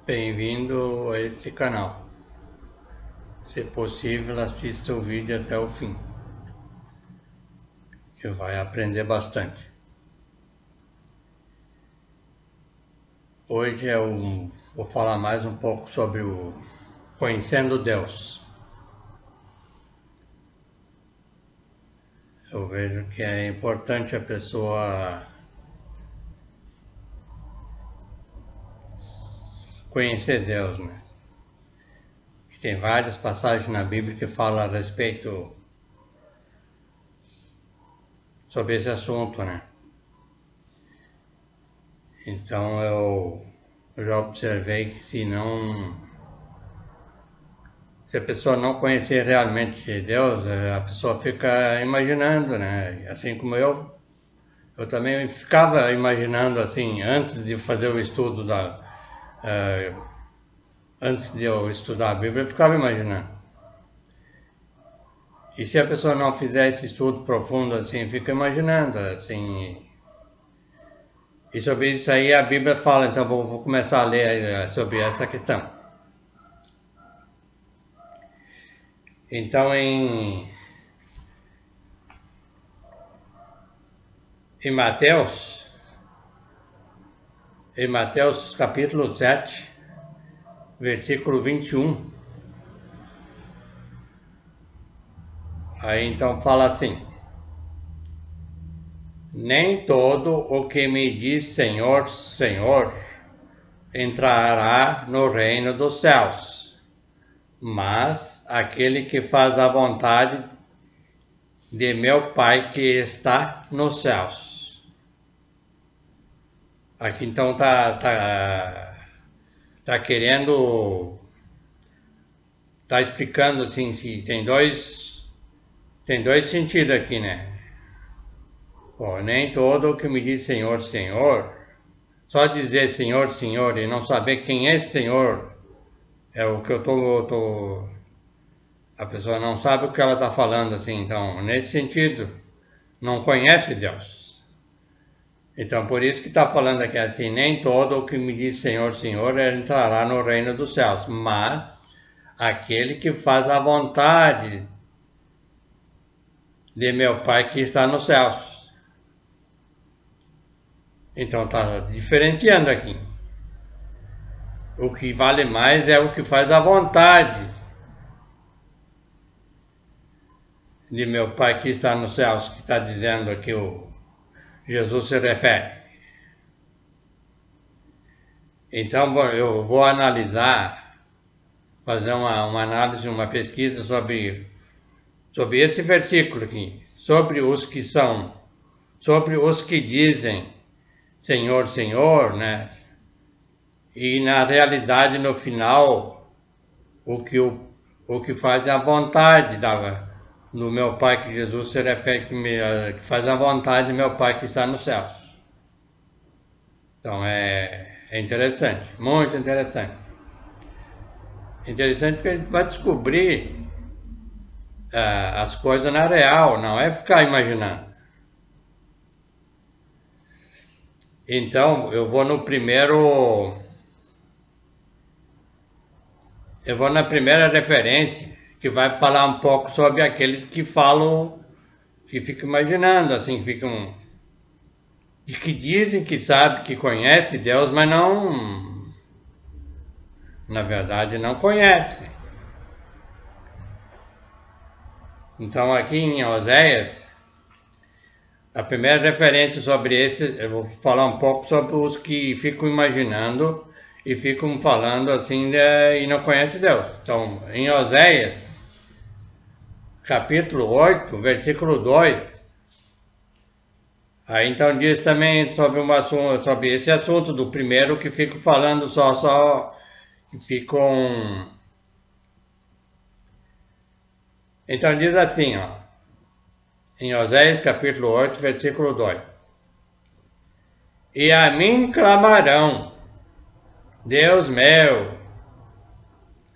Bem-vindo a este canal. Se possível, assista o vídeo até o fim, que vai aprender bastante. Hoje vou falar mais um pouco sobre o Conhecendo Deus. Eu vejo que é importante a pessoa conhecer Deus, né? Tem várias passagens na Bíblia que falam a respeito sobre esse assunto, né? Então eu já observei que se a pessoa não conhecer realmente Deus, a pessoa fica imaginando, né? Assim como eu também ficava imaginando assim, antes de fazer o estudo antes de eu estudar a Bíblia, eu ficava imaginando. E se a pessoa não fizer esse estudo profundo assim, fica imaginando, assim. E sobre isso aí a Bíblia fala, então vou começar a ler sobre essa questão. Então em Mateus, capítulo 7, versículo 21, aí então fala assim: nem todo o que me diz Senhor, Senhor, entrará no reino dos céus, mas aquele que faz a vontade de meu Pai que está nos céus. Aqui então tá querendo, tá explicando assim, se tem dois sentidos aqui, né? Pô, nem todo o que me diz Senhor, Senhor, só dizer Senhor, Senhor e não saber quem é Senhor, é o que a pessoa não sabe o que ela está falando, assim, então, nesse sentido, não conhece Deus. Então, por isso que está falando aqui assim, nem todo o que me diz Senhor, Senhor, entrará no reino dos céus, mas aquele que faz a vontade de meu Pai que está nos céus. Então, está diferenciando aqui. O que vale mais é o que faz a vontade de meu Pai que está nos céus, que está dizendo aqui o Jesus se refere. Então eu vou analisar, fazer uma análise, uma pesquisa sobre esse versículo aqui, sobre os que dizem Senhor, Senhor, né? E na realidade no final o que faz é a vontade do meu Pai, que Jesus se refere que faz a vontade do meu Pai que está nos céus. Então é interessante, muito interessante. Interessante porque a gente vai descobrir as coisas na real, não é ficar imaginando. Então eu vou na primeira referência, que vai falar um pouco sobre aqueles que falam, que ficam imaginando, assim, que dizem que sabe, que conhece Deus, mas não, na verdade, não conhece. Então aqui em Oséias, a primeira referência sobre esse, eu vou falar um pouco sobre os que ficam imaginando e ficam falando assim e não conhecem Deus. Então, em Oséias, capítulo 8, versículo 2, aí então diz também sobre esse assunto do primeiro que ficam falando que ficam. Então diz assim, ó, em Oséias capítulo 8, versículo 2: e a mim clamarão, Deus meu,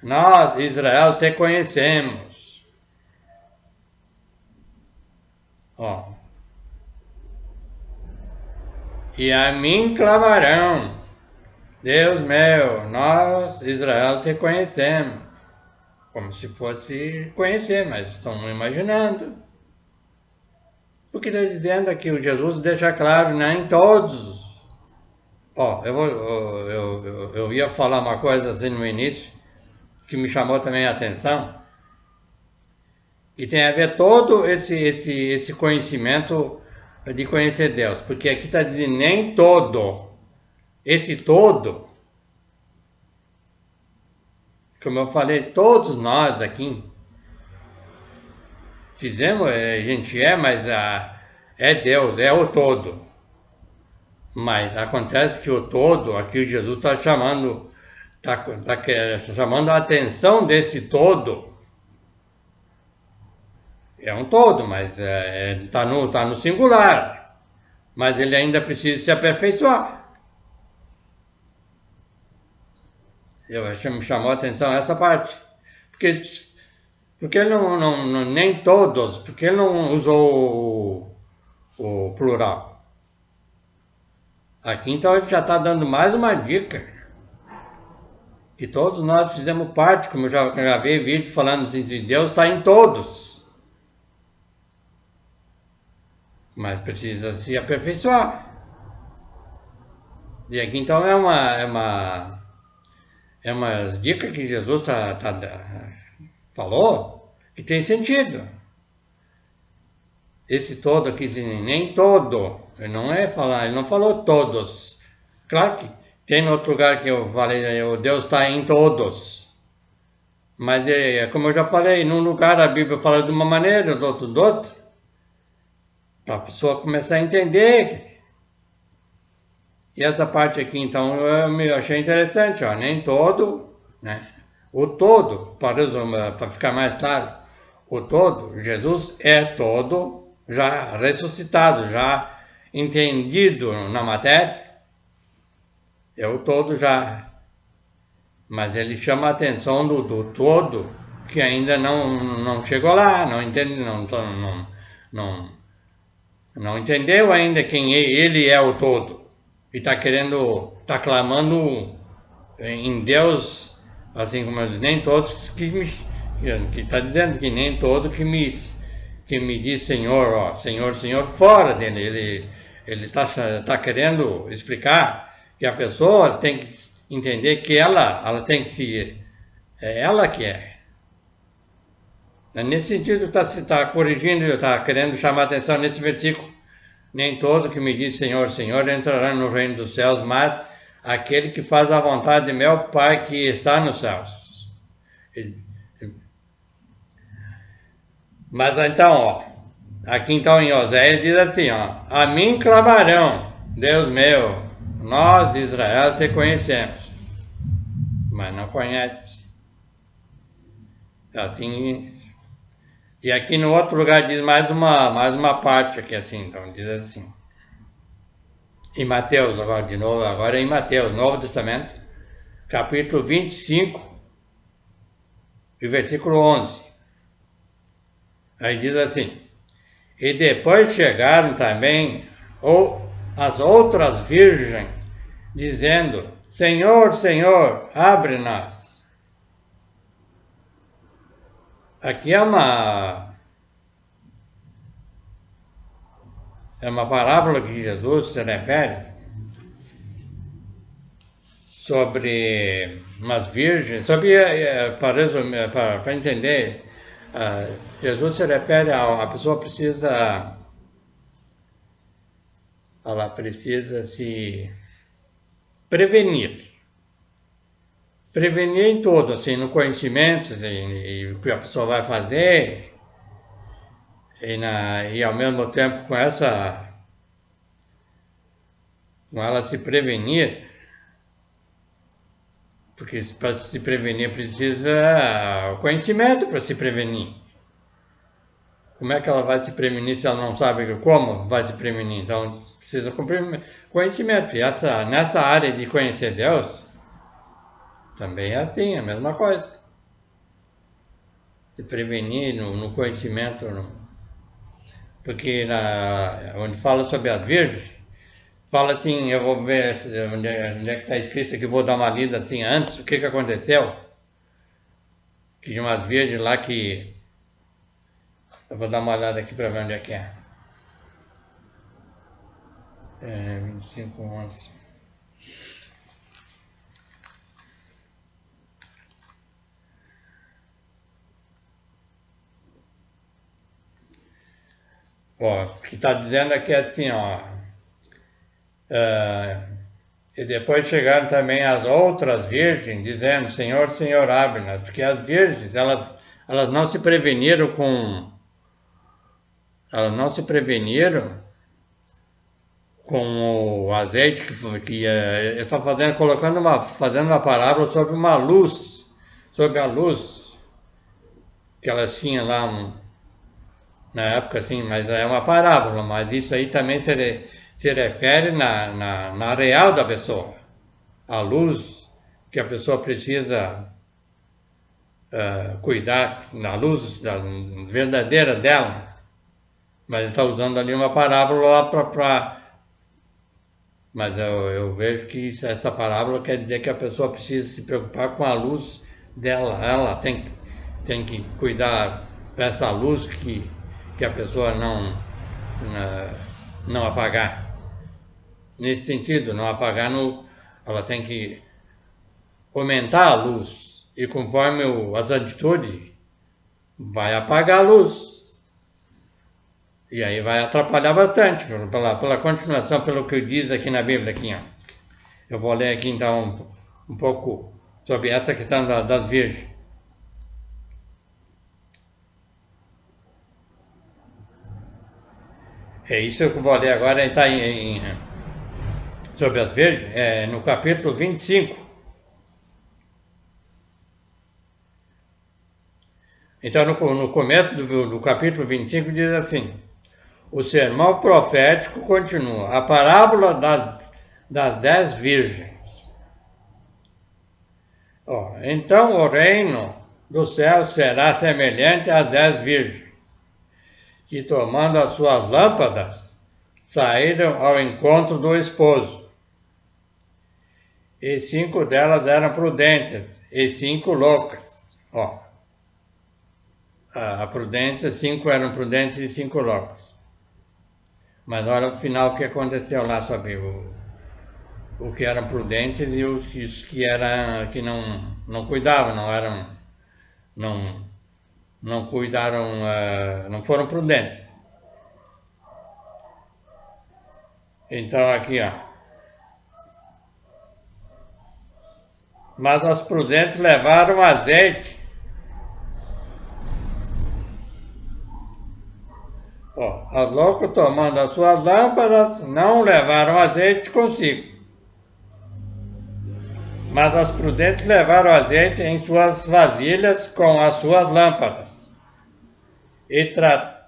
nós, Israel, te conhecemos. Ó, e a mim clamarão, Deus meu, nós, Israel, te conhecemos. Como se fosse conhecer, mas estão imaginando. Porque está dizendo aqui, o Jesus deixa claro, nem todos. Ó, eu ia falar uma coisa assim no início, que me chamou também a atenção, e tem a ver todo esse conhecimento de conhecer Deus, porque aqui está dizendo nem todo. Esse todo, como eu falei, todos nós aqui fizemos, a gente mas é Deus, é o todo. Mas acontece que o todo, aqui Jesus está chamando, chamando a atenção desse todo. É um todo, mas está no singular. Mas ele ainda precisa se aperfeiçoar. Me chamou a atenção essa parte. Porque ele nem todos, porque ele não usou o plural. Aqui então ele já está dando mais uma dica. E todos nós fizemos parte, como eu já gravei vídeo falando assim, de Deus está em todos. Mas precisa se aperfeiçoar. E aqui então é uma dica que Jesus falou que tem sentido. Esse todo aqui, nem todo, ele não falou todos. Claro que tem outro lugar que eu falei, o Deus está em todos. Mas, como eu já falei, num lugar a Bíblia fala de uma maneira, do outro de outra. Para a pessoa começar a entender. E essa parte aqui, então, eu achei interessante, ó, nem todo, né? O todo, para ficar mais claro, o todo, Jesus é todo, já ressuscitado, já entendido na matéria, é o todo já. Mas ele chama a atenção do todo, que ainda não chegou lá, não entende, não entendeu ainda quem ele é o todo. E está clamando em Deus, assim como eu disse, nem todos que está dizendo que nem todo que me diz Senhor, ó, Senhor, Senhor, fora dele. Ele está querendo explicar que a pessoa tem que entender que ela tem que se. É ela que é. Nesse sentido, está corrigindo, está querendo chamar a atenção nesse versículo. Nem todo que me diz Senhor, Senhor entrará no reino dos céus, mas aquele que faz a vontade de meu Pai que está nos céus. Mas então, ó, aqui então em Oséias diz assim, ó, a mim clamarão, Deus meu, nós de Israel te conhecemos, mas não conhece. Assim, e aqui no outro lugar diz mais uma parte aqui assim, então diz assim. Em Mateus, agora de novo, agora é em Mateus, Novo Testamento, capítulo 25, e versículo 11. Aí diz assim, e depois chegaram também as outras virgens, dizendo, Senhor, Senhor, abre-nos. Aqui é uma parábola que Jesus se refere sobre umas virgens, para entender, Jesus se refere a pessoa ela precisa se prevenir. Prevenir em tudo, assim, no conhecimento, assim, e o que a pessoa vai fazer, e ao mesmo tempo com ela se prevenir, porque para se prevenir precisa conhecimento para se prevenir. Como é que ela vai se prevenir se ela não sabe como vai se prevenir? Então precisa conhecimento. E nessa área de conhecer Deus, também é assim, a mesma coisa. Se prevenir no conhecimento, porque onde fala sobre as virgens, fala assim, eu vou ver onde é que está escrito aqui, vou dar uma lida assim antes, o que aconteceu. Que de umas virgens lá que... Eu vou dar uma olhada aqui para ver onde é que é. 25:11. Ó, o que está dizendo aqui é assim, ó. E depois chegaram também as outras virgens, dizendo, Senhor, Senhor, abre-nos. Porque as virgens, elas não se preveniram com... Elas não se preveniram com o azeite que ele está fazendo, fazendo uma parábola sobre uma luz, sobre a luz que elas tinham lá na época, assim, mas é uma parábola, mas isso aí também se refere na real da pessoa, a luz que a pessoa precisa cuidar, na luz verdadeira dela, mas ele está usando ali uma parábola para mas eu vejo que essa parábola quer dizer que a pessoa precisa se preocupar com a luz dela. Ela tem que cuidar dessa luz que a pessoa não apagar. Nesse sentido, não apagar, ela tem que aumentar a luz. E conforme as atitudes, vai apagar a luz. E aí vai atrapalhar bastante, pela continuação, pelo que diz aqui na Bíblia. Aqui, ó. Eu vou ler aqui então um pouco sobre essa questão das virgens. É isso que eu vou ler agora, está sobre as virgens, no capítulo 25. Então, no começo do capítulo 25 diz assim, o sermão profético continua, a parábola das 10 virgens. Então o reino do céu será semelhante às 10 virgens, que tomando as suas lâmpadas, saíram ao encontro do esposo. E 5 delas eram prudentes, e 5 loucas. A prudência, 5 eram prudentes e 5 loucas. Mas olha o final que aconteceu lá, sabe? O que eram prudentes e os que não cuidavam, não cuidaram, não foram prudentes. Então aqui, ó. Mas as prudentes levaram azeite. As loucas, tomando as suas lâmpadas, não levaram azeite consigo. Mas as prudentes levaram azeite em suas vasilhas com as suas lâmpadas. E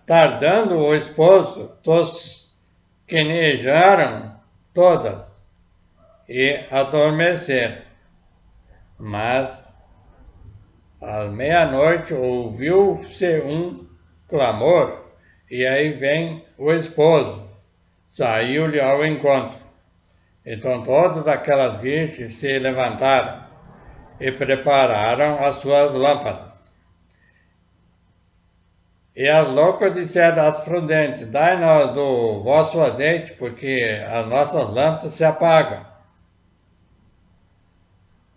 tardando o esposo, tosquenejaram todas e adormeceram. Mas à meia-noite ouviu-se um clamor, e aí vem o esposo, saiu-lhe ao encontro. Então todas aquelas virgens se levantaram e prepararam as suas lâmpadas. E as loucas disseram às prudentes, dai-nos do vosso azeite, porque as nossas lâmpadas se apagam.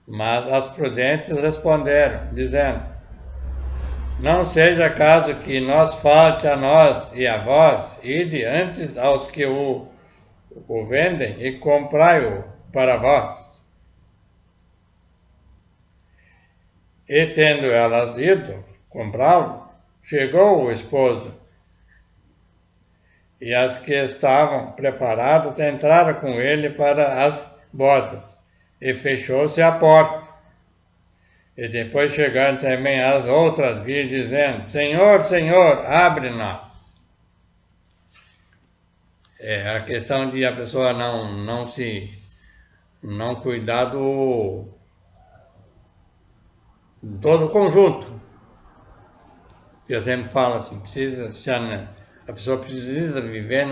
Mas as prudentes responderam, dizendo, não seja caso que nos falte a nós e a vós, ide antes aos que o vendem e comprai-o para vós. E tendo elas ido comprá-lo, chegou o esposo, e as que estavam preparadas entraram com ele para as bodas, e fechou-se a porta. E depois chegaram também as outras virgens, dizendo, Senhor, Senhor, abre-nos. A questão de a pessoa não cuidar do todo o conjunto. Eu sempre falo assim, a pessoa precisa viver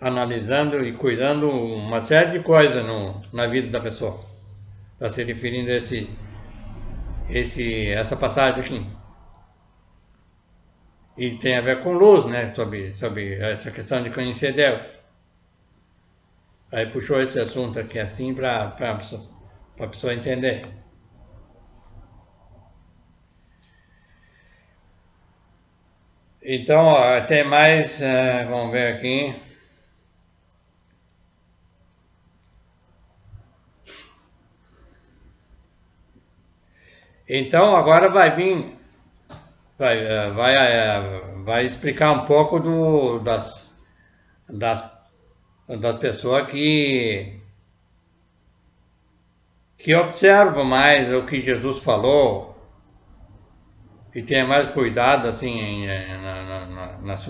analisando e cuidando uma série de coisas na vida da pessoa. Está se referindo a essa passagem aqui. E tem a ver com luz, né? Sobre essa questão de conhecer Deus. Aí puxou esse assunto aqui assim para a pessoa entender. Então, ó, tem mais, vamos ver aqui. Então, agora vai vir, vai explicar um pouco das pessoas que observam mais o que Jesus falou e tem mais cuidado assim nas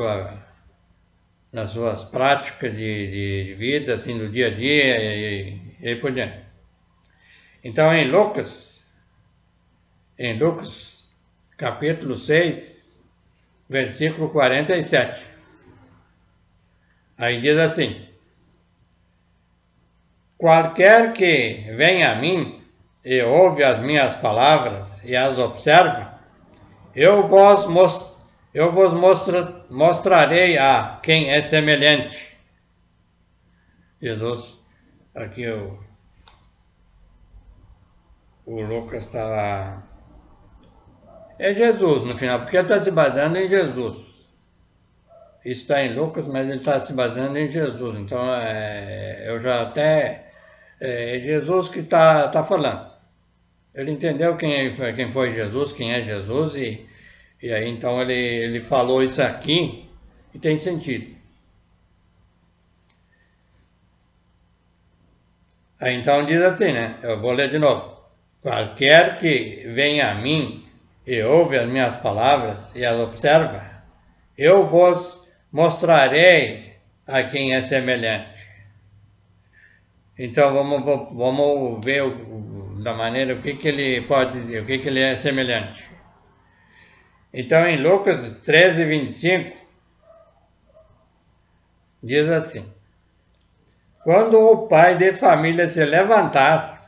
suas práticas de vida, assim, no dia a dia e aí por diante. Então, em Lucas capítulo 6, versículo 47, aí diz assim: qualquer que venha a mim e ouve as minhas palavras e as observa, eu vos mostrarei a quem é semelhante. Jesus, aqui o Lucas está... É Jesus no final, porque ele está se baseando em Jesus. Isso está em Lucas, mas ele está se baseando em Jesus. Então, eu já até... É Jesus que está falando. Ele entendeu quem foi Jesus, quem é Jesus, e aí então ele falou isso aqui e tem sentido. Aí então diz assim, né? Eu vou ler de novo. Qualquer que venha a mim e ouve as minhas palavras e as observa, eu vos mostrarei a quem é semelhante. Então vamos ver da maneira o que ele pode dizer, o que ele é semelhante. Então em Lucas 13, 25, diz assim: quando o pai de família se levantar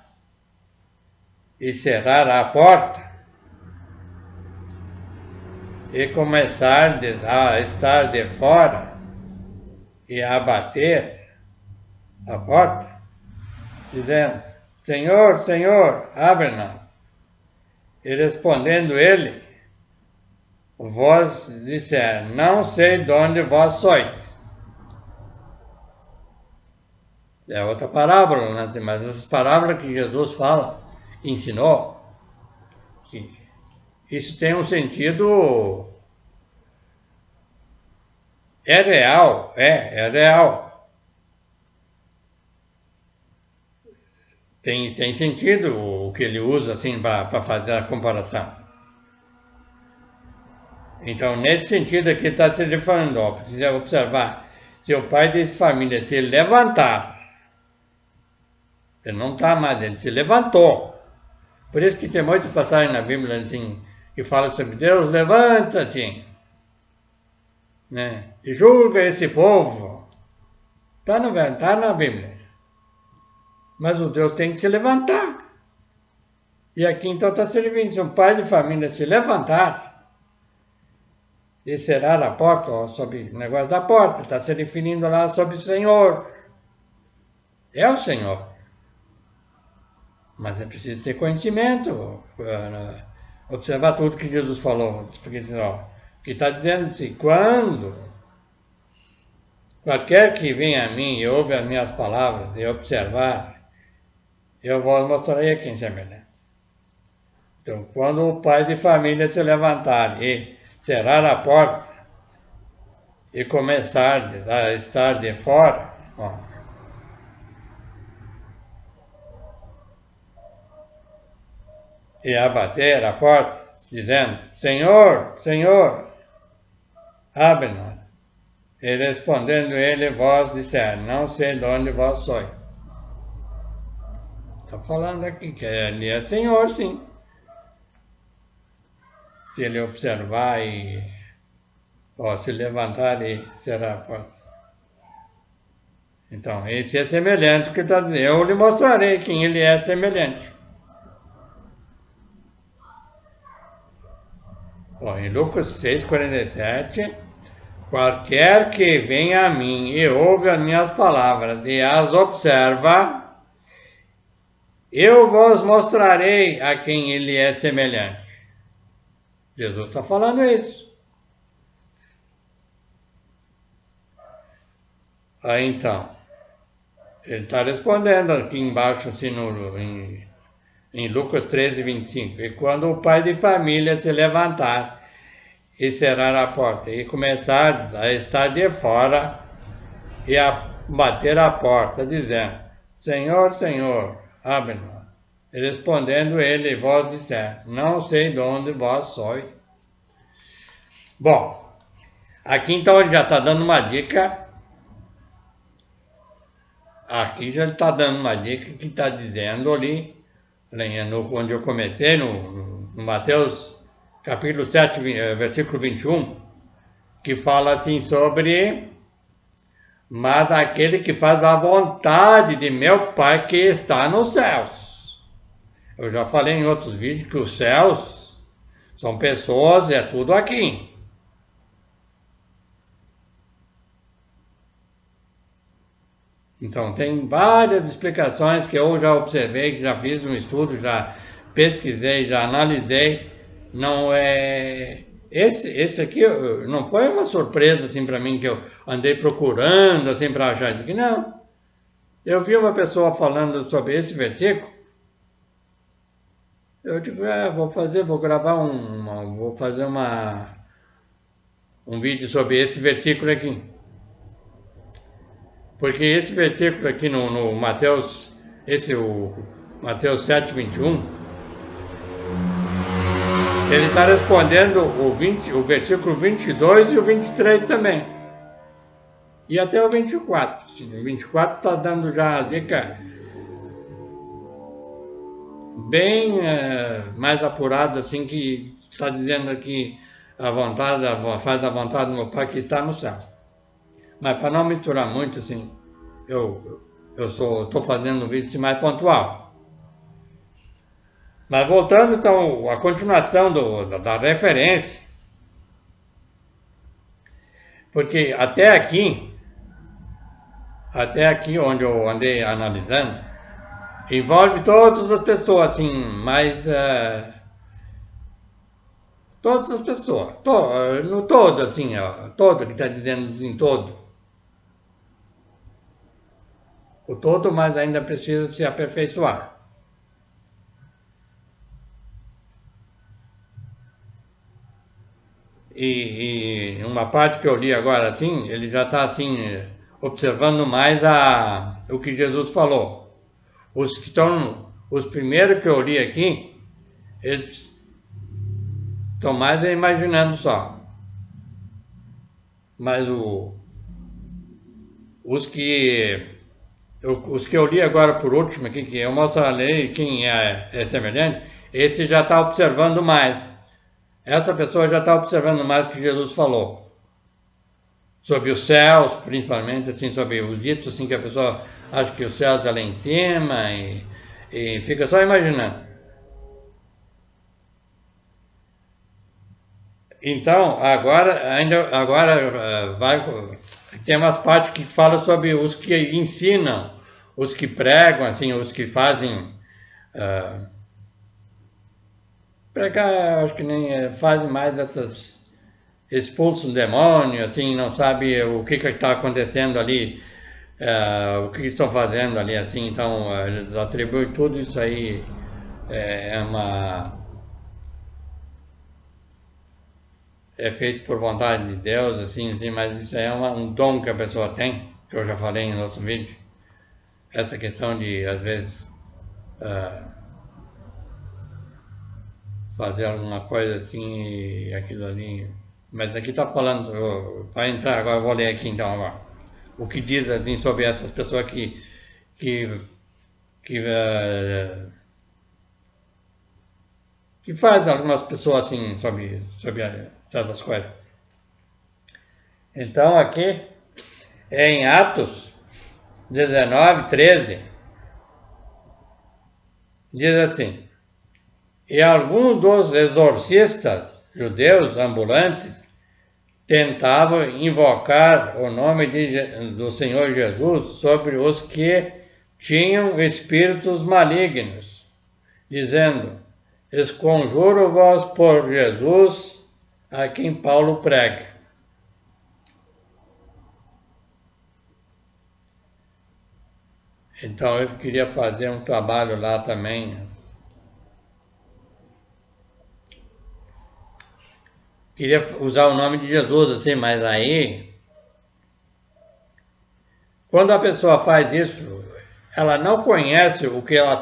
e cerrar a porta e começar a estar de fora e a bater a porta, dizendo: Senhor, Senhor, abre-nos. E respondendo ele, vós disser: não sei de onde vós sois. É outra parábola, né? Mas essas parábolas que Jesus fala, ensinou, que isso tem um sentido... É real, é real. Tem sentido o que ele usa assim para fazer a comparação. Então, nesse sentido aqui está se referindo, ó, precisa observar, se o pai de família se levantar, ele não está mais, ele se levantou. Por isso que tem muitas passagens na Bíblia assim, que falam sobre Deus, levanta-te, né? E julga esse povo. Está na Bíblia. Mas o Deus tem que se levantar. E aqui então está servindo, se um pai de família se levantar e cerrar a porta, ó, sobre o negócio da porta, está se referindo lá sobre o Senhor. É o Senhor. Mas é preciso ter conhecimento, observar tudo que Jesus falou. Porque que está dizendo assim, quando qualquer que venha a mim e ouve as minhas palavras e observar, eu vos mostrarei a quem semelhante. Então, quando o pai de família se levantar e cerrar a porta e começar a estar de fora, ó, e a bater a porta, dizendo: Senhor, Senhor, abre-nos. E respondendo ele, vós disser: não sei de onde vós sois. Está falando aqui que ele é Senhor, sim. Se ele observar e se levantar e cerrar a porta. Então, esse é semelhante que está dizendo. Eu lhe mostrarei quem ele é semelhante. Bom, em Lucas 6,47, qualquer que venha a mim e ouve as minhas palavras e as observa, eu vos mostrarei a quem ele é semelhante. Jesus está falando isso. Aí então, ele está respondendo aqui embaixo, assim, em Lucas 13,25. E quando o pai de família se levantar e cerrar a porta e começar a estar de fora e a bater a porta, dizendo: Senhor, Senhor, abre-nos. Respondendo ele, vós disser: Não sei de onde vós sois. Bom, aqui então ele já está dando uma dica. Aqui já está dando uma dica que está dizendo ali, onde eu comecei, no Mateus capítulo 7, versículo 21, que fala assim sobre: mas aquele que faz a vontade de meu Pai que está nos céus. Eu já falei em outros vídeos que os céus são pessoas, é tudo aqui. Então, tem várias explicações que eu já observei, que já fiz um estudo, já pesquisei, já analisei. Não é... Esse aqui não foi uma surpresa assim para mim, que eu andei procurando assim para achar isso aqui, não. Eu vi uma pessoa falando sobre esse versículo. Eu digo, vou gravar vou fazer um vídeo sobre esse versículo aqui. Porque esse versículo aqui no Mateus, o Mateus 7, 21, ele está respondendo o versículo 22 e o 23 também. E até o 24. O 24 está dando já a dica bem mais apurada, assim, que está dizendo aqui faz a vontade do meu Pai que está no céu. Mas para não misturar muito, assim, eu estou fazendo um vídeo mais pontual. Mas voltando, então, à continuação da referência, porque até aqui onde eu andei analisando, envolve todas as pessoas, assim, mas todas as pessoas, no todo, assim, todo que está dizendo em todo. O todo, mas ainda precisa se aperfeiçoar. E uma parte que eu li agora, assim, ele já está, assim, observando mais o que Jesus falou. Os primeiros que eu li aqui, eles estão mais imaginando só. Mas os que eu li agora por último aqui, que eu mostrarei quem é semelhante, esse já está observando mais. Essa pessoa já está observando mais o que Jesus falou. Sobre os céus, principalmente, assim, sobre os ditos, assim, que a pessoa acha que os céus é lá em cima e fica só imaginando. Então, agora tem umas partes que falam sobre os que ensinam, os que pregam, assim, os que fazem pregar, acho que nem fazem mais expulsam o demônio, assim, não sabe o que está acontecendo ali, o que estão fazendo ali, assim, então eles atribuem tudo isso aí, é feito por vontade de Deus, assim, mas isso é um dom que a pessoa tem, que eu já falei em outro vídeo. Essa questão de, às vezes, fazer alguma coisa assim e aquilo ali. Mas aqui está falando, para entrar agora, eu vou ler aqui então agora. O que diz assim, sobre essas pessoas que faz algumas pessoas assim sobre certas coisas. Então aqui é em Atos 19, 13, diz assim: e alguns dos exorcistas judeus ambulantes tentavam invocar o nome do Senhor Jesus sobre os que tinham espíritos malignos, dizendo: esconjuro-vos por Jesus, a quem Paulo prega. Então eu queria fazer um trabalho lá também. Queria usar o nome de Jesus assim, mas aí, quando a pessoa faz isso, ela não conhece o que ela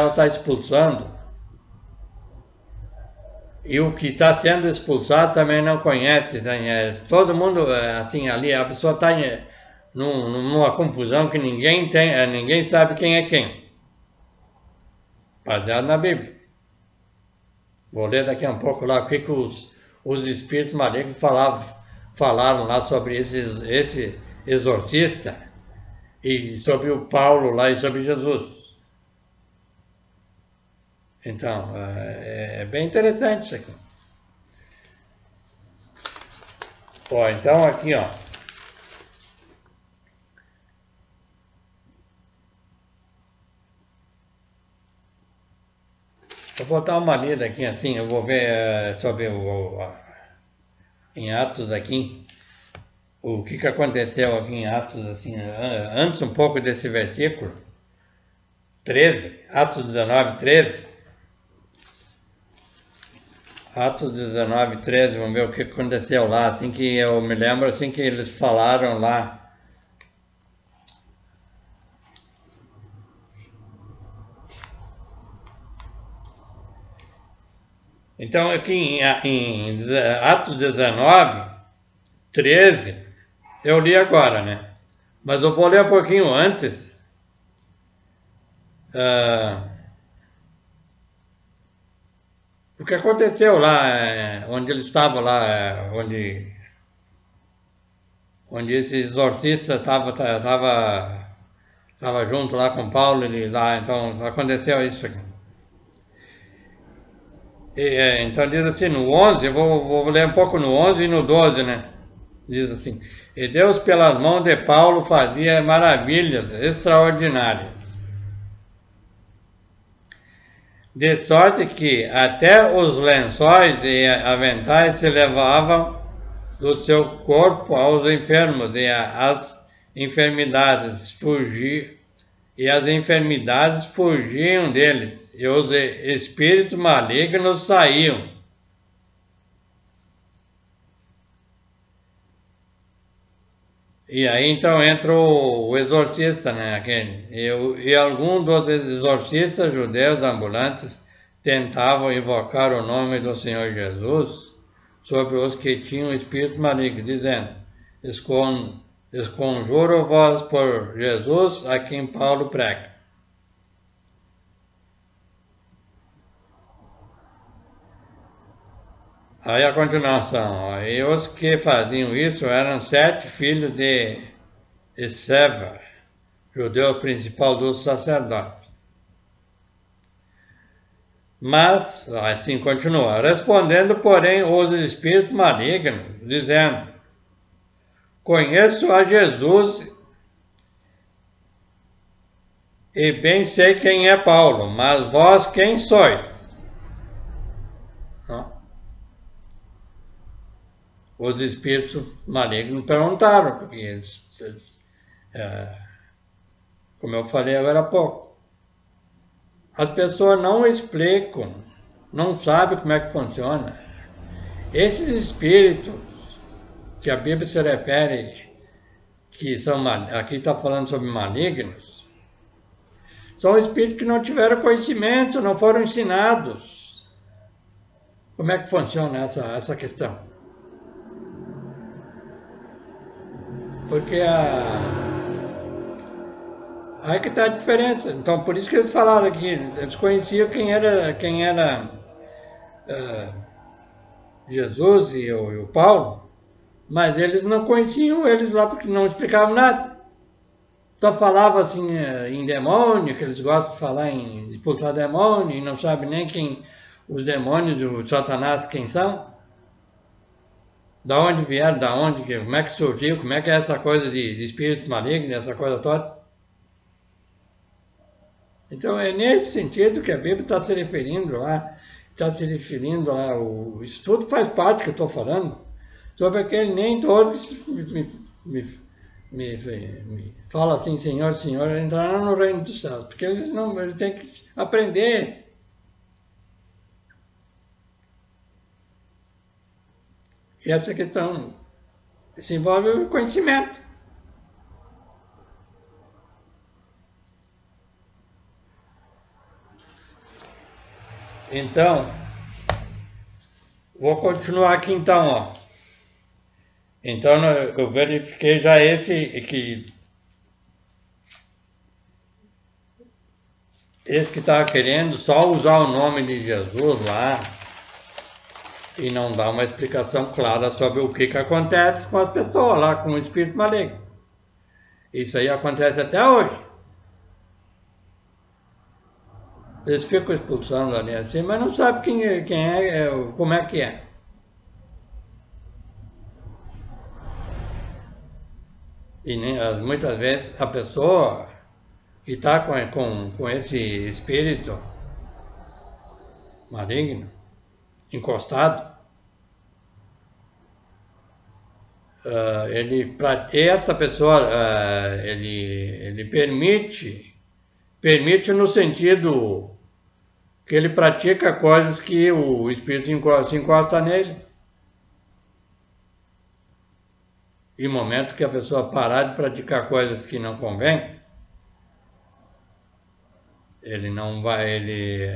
está expulsando, e o que está sendo expulsado também não conhece. Todo mundo, assim, ali, a pessoa está numa confusão que ninguém sabe quem é quem. Baseado na Bíblia. Vou ler daqui a um pouco lá o que os espíritos malignos falaram lá sobre esse exorcista e sobre o Paulo lá e sobre Jesus. Então, é bem interessante isso aqui. Ó, então aqui, ó. Vou botar uma lida aqui assim, eu vou ver sobre em Atos aqui, o que aconteceu aqui em Atos, assim, antes um pouco desse versículo, 13, Atos 19, 13. Atos 19, 13, vamos ver o que aconteceu lá, assim que eu me lembro, assim que eles falaram lá. Então aqui em Atos 19, 13, eu li agora, né? Mas eu vou ler um pouquinho antes. O que aconteceu lá, onde eles estavam lá, onde esse exorcista estava junto lá com Paulo, ele lá, então aconteceu isso aqui. Então diz assim, no 11, eu vou ler um pouco no 11 e no 12, né? Diz assim: e Deus pelas mãos de Paulo fazia maravilhas extraordinárias, de sorte que até os lençóis e aventais se levavam do seu corpo aos enfermos, e as enfermidades fugiam dele, e os espíritos malignos saíam. E aí então entra o exorcista, né? Aquele. E alguns dos exorcistas judeus ambulantes tentavam invocar o nome do Senhor Jesus sobre os que tinham espírito maligno, dizendo: esconjuro-vos por Jesus, a quem Paulo prega. Aí a continuação, e os que faziam isso eram 7 filhos de Esceva, judeu principal dos sacerdotes. Mas, assim continua, respondendo, porém, os espíritos malignos, dizendo: conheço a Jesus e bem sei quem é Paulo, mas vós quem sois? Os espíritos malignos perguntaram, porque eles como eu falei agora há pouco, as pessoas não explicam, não sabem como é que funciona. Esses espíritos que a Bíblia se refere, que são, aqui está falando sobre malignos, são espíritos que não tiveram conhecimento, não foram ensinados. Como é que funciona essa questão? Porque aí que está a diferença. Então, por isso que eles falaram aqui, eles conheciam quem era Jesus e o Paulo, mas eles não conheciam eles lá porque não explicavam nada. só falava assim em demônio, que eles gostam de falar em expulsar demônio, e não sabe nem quem os demônios do Satanás quem são. Da onde vieram, da onde, como é que surgiu, como é que é essa coisa de espírito maligno, essa coisa toda. Então é nesse sentido que a Bíblia está se referindo lá, isso tudo faz parte que eu estou falando, sobre aquele nem todos me fala assim, Senhor, Senhor, entrarão no reino dos céus, porque eles têm que aprender. E essa questão se envolve o conhecimento. Então, vou continuar aqui então, ó. Então eu verifiquei já esse que estava querendo só usar o nome de Jesus lá e não dar uma explicação clara sobre o que acontece com as pessoas lá, com o espírito maligno. Isso aí acontece até hoje. Eles ficam expulsando ali assim, mas não sabem como é que é. E muitas vezes a pessoa que está com esse espírito maligno, encostado, essa pessoa, ele permite no sentido que ele pratica coisas que o espírito se encosta nele. E no momento que a pessoa parar de praticar coisas que não convém,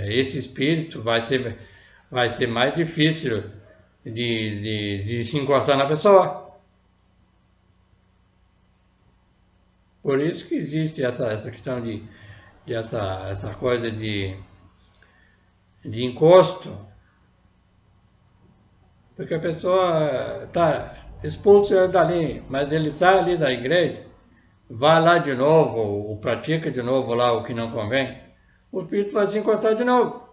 esse espírito vai ser mais difícil de se encostar na pessoa. Por isso que existe essa questão essa coisa de encosto, porque a pessoa está expulsa dali, mas ele sai ali da igreja, vai lá de novo, ou pratica de novo lá o que não convém, o espírito vai se encostar de novo.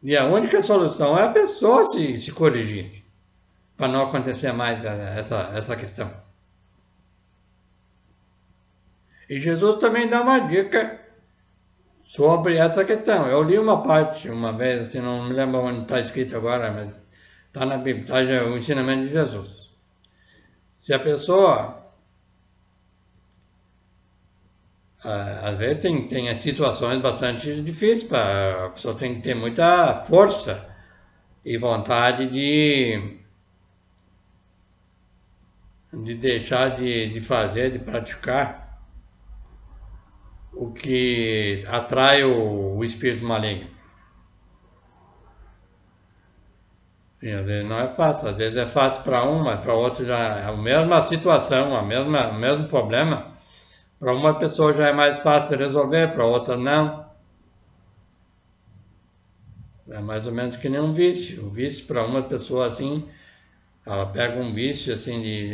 E a única solução é a pessoa se corrigir, para não acontecer mais essa questão. E Jesus também dá uma dica sobre essa questão. Eu li uma parte uma vez, assim, não me lembro onde está escrito agora, mas está na Bíblia, está o ensinamento de Jesus. Se a pessoa, às vezes tem situações bastante difíceis, a pessoa tem que ter muita força e vontade de deixar de fazer, de praticar o que atrai o espírito maligno. E às vezes não é fácil, às vezes é fácil para um, mas para outro já é a mesma situação, o mesmo problema. Para uma pessoa já é mais fácil resolver, para outra não. É mais ou menos que nem um vício. O vício para uma pessoa assim, ela pega um vício assim,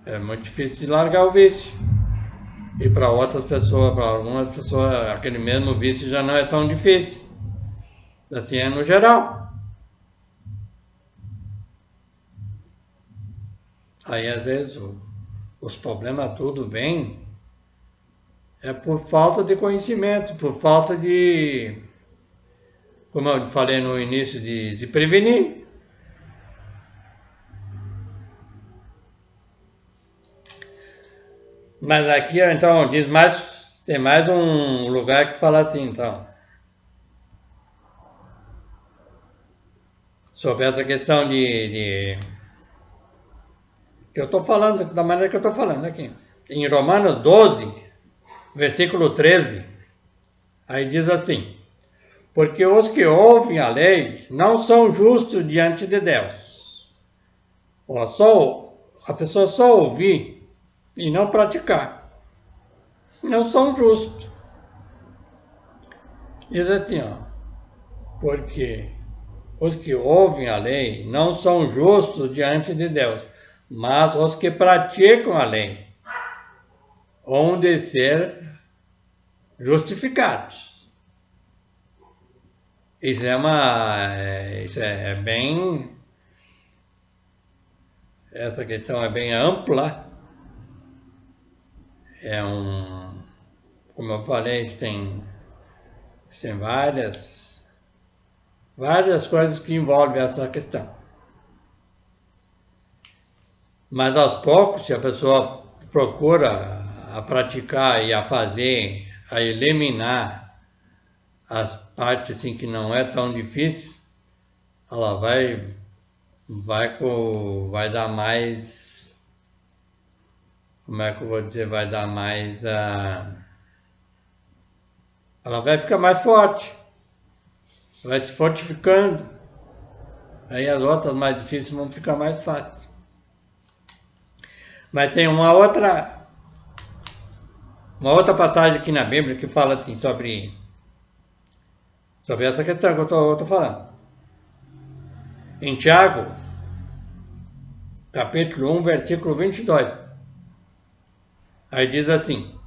é muito difícil de largar o vício. E para outras pessoas, para algumas pessoas, aquele mesmo vício já não é tão difícil. Assim é no geral. Aí às vezes os problemas tudo vêm por falta de conhecimento, por falta de, como eu falei no início, de prevenir. Mas aqui então tem mais um lugar que fala assim então. Sobre essa questão que eu estou falando, da maneira que eu estou falando aqui. Em Romanos 12, versículo 13, aí diz assim: porque os que ouvem a lei não são justos diante de Deus. A pessoa só ouvir e não praticar, não são justos. Diz assim, porque os que ouvem a lei não são justos diante de Deus, mas os que praticam a lei hão de ser justificados. Isso é bem, essa questão é bem ampla. Como eu falei, tem várias coisas que envolvem essa questão. Mas aos poucos, se a pessoa procura a praticar e a fazer, a eliminar as partes assim que não é tão difícil, ela vai dar mais, como é que eu vou dizer, vai dar mais, ela vai ficar mais forte, vai se fortificando, aí as outras mais difíceis vão ficar mais fáceis. Mas tem uma outra passagem aqui na Bíblia que fala assim sobre essa questão que eu estou falando. Em Tiago, capítulo 1, versículo 22. Aí diz assim: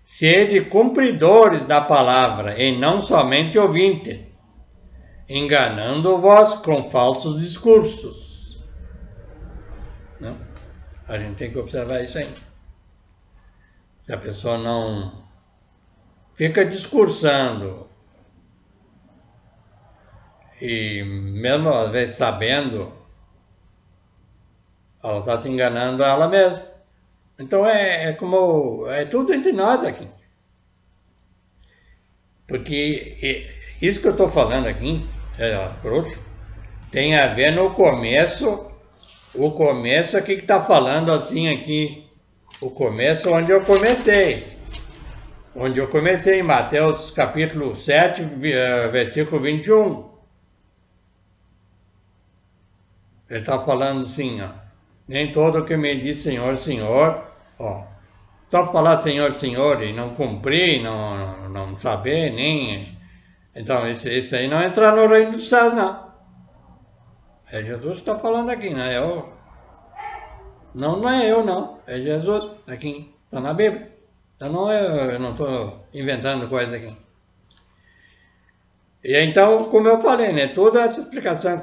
sede cumpridores da palavra e não somente ouvintes, enganando-vos com falsos discursos. Não? A gente tem que observar isso aí. Se a pessoa não fica discursando e mesmo às vezes sabendo, ela está se enganando a ela mesma. Então é tudo entre nós aqui. Porque isso que eu estou falando aqui, por último, tem a ver no começo. O começo aqui que está falando assim aqui. O começo onde eu comecei. Onde eu comecei, em Mateus capítulo 7, versículo 21. Ele está falando assim, ó. Nem todo que me diz Senhor, Senhor, ó. Só falar Senhor, Senhor e não cumprir, não saber, nem... Então, esse aí não entra no reino dos céus, não. É Jesus que está falando aqui, não é eu. Não é eu, não. É Jesus aqui. Está na Bíblia. Então, eu não estou inventando coisa aqui. E então, como eu falei, né? Toda essa explicação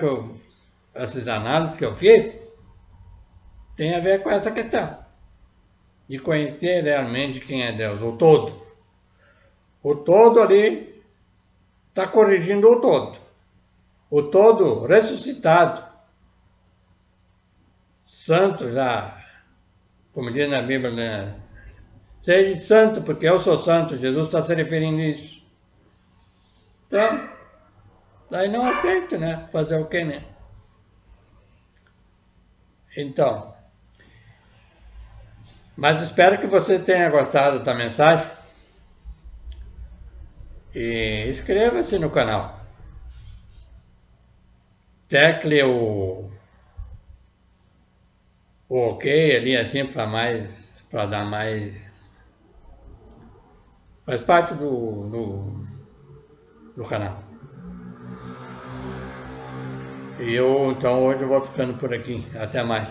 essas análises que eu fiz, tem a ver com essa questão. De conhecer realmente quem é Deus, o todo. O todo ali está corrigindo o todo. O todo ressuscitado. Santo já, como diz na Bíblia, né? Seja santo, porque eu sou santo. Jesus está se referindo a isso. Então, daí não aceito, né? Fazer o quê, né? Então, mas espero que você tenha gostado da mensagem. E inscreva-se no canal. Tecle o OK ali assim para dar mais, faz parte do canal. E então hoje eu vou ficando por aqui. Até mais.